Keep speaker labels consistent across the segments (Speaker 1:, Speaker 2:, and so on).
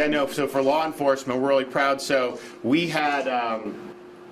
Speaker 1: Yeah, no, so for law enforcement, we're really proud. So we had,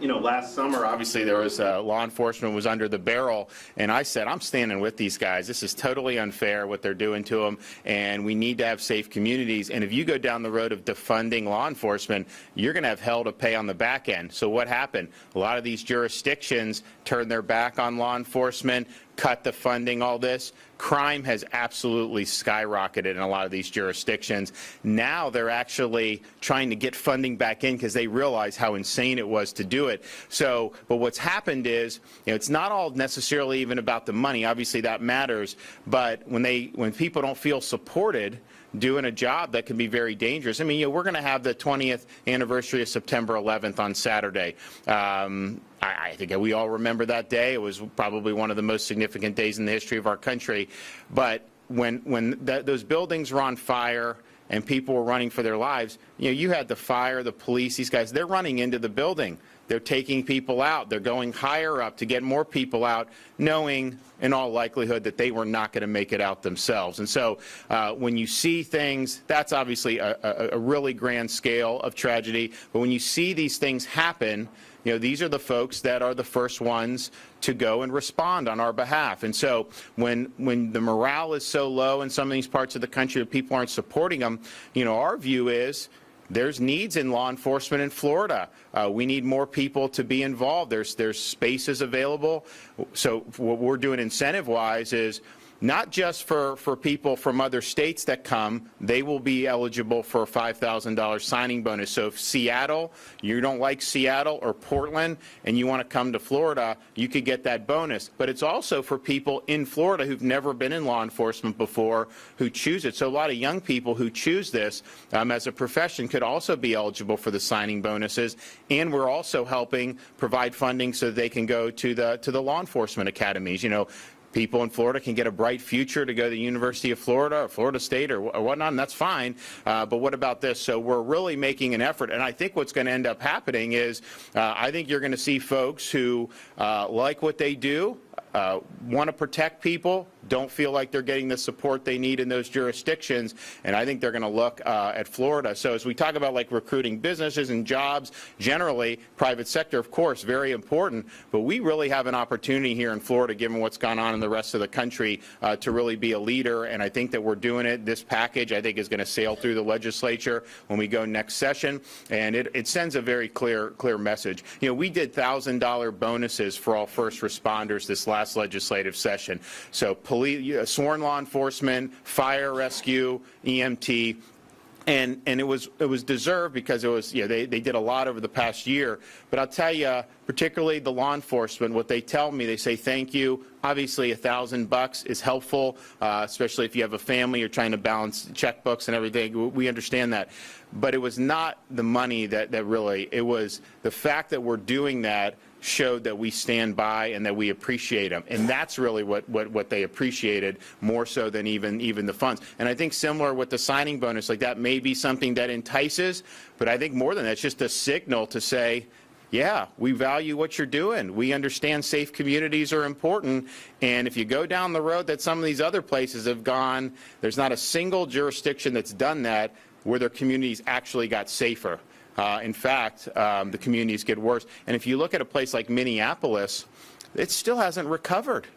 Speaker 1: last summer, obviously, there was law enforcement was under the barrel, and I said, I'm standing with these guys. This is totally unfair what they're doing to them, and we need to have safe communities. And if you go down the road of defunding law enforcement, you're going to have hell to pay on the back end. So what happened? A lot of these jurisdictions turned their back on law enforcement, cut the funding, all this. Crime has absolutely skyrocketed in a lot of these jurisdictions. Now they're actually trying to get funding back in because they realize how insane it was to do it. So, but what's happened is, it's not all necessarily even about the money. Obviously that matters, but when people don't feel supported doing a job that can be very dangerous. I mean, we're going to have the 20th anniversary of September 11th on Saturday. I think we all remember that day. It was probably one of the most significant days in the history of our country. But when those buildings were on fire and people were running for their lives, you had the fire, the police, these guys, they're running into the building. They're taking people out. They're going higher up to get more people out, knowing in all likelihood that they were not going to make it out themselves. And so when you see things, that's obviously a really grand scale of tragedy. But when you see these things happen, these are the folks that are the first ones to go and respond on our behalf. And so when the morale is so low in some of these parts of the country that people aren't supporting them, our view is there's needs in law enforcement in Florida. We need more people to be involved. There's spaces available. So what we're doing incentive-wise is not just for people from other states that come, they will be eligible for a $5,000 signing bonus. So if Seattle, you don't like Seattle or Portland, and you want to come to Florida, you could get that bonus. But it's also for people in Florida who've never been in law enforcement before who choose it. So a lot of young people who choose this as a profession could also be eligible for the signing bonuses. And we're also helping provide funding so they can go to the law enforcement academies. People in Florida can get a bright future to go to the University of Florida or Florida State or whatnot, and that's fine. But what about this? So we're really making an effort, and I think what's going to end up happening is I think you're going to see folks who like what they do, want to protect people, don't feel like they're getting the support they need in those jurisdictions, and I think they're going to look at Florida. So as we talk about like recruiting businesses and jobs, generally, private sector, of course, very important, but we really have an opportunity here in Florida, given what's gone on in the rest of the country, to really be a leader, and I think that we're doing it. This package, I think, is going to sail through the legislature when we go next session, and it sends a very clear message. We did $1,000 bonuses for all first responders this last legislative session. So police, sworn law enforcement, fire rescue, EMT, and it was deserved because it was they did a lot over the past year. But I'll tell you, particularly the law enforcement, what they tell me, they say thank you. Obviously, $1,000 is helpful, especially if you have a family, you're trying to balance checkbooks and everything. We understand that. But it was not the money that really, it was the fact that we're doing that showed that we stand by and that we appreciate them. And that's really what they appreciated more so than even the funds. And I think similar with the signing bonus, like that may be something that entices, but I think more than that, it's just a signal to say, yeah, we value what you're doing. We understand safe communities are important. And if you go down the road that some of these other places have gone, there's not a single jurisdiction that's done that where their communities actually got safer. In fact, the communities get worse. And if you look at a place like Minneapolis, it still hasn't recovered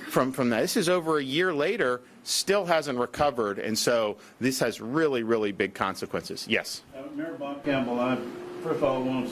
Speaker 1: from that. This is over a year later, still hasn't recovered. And so this has really, really big consequences. Yes?
Speaker 2: Mayor Bob Campbell, first of all, I want to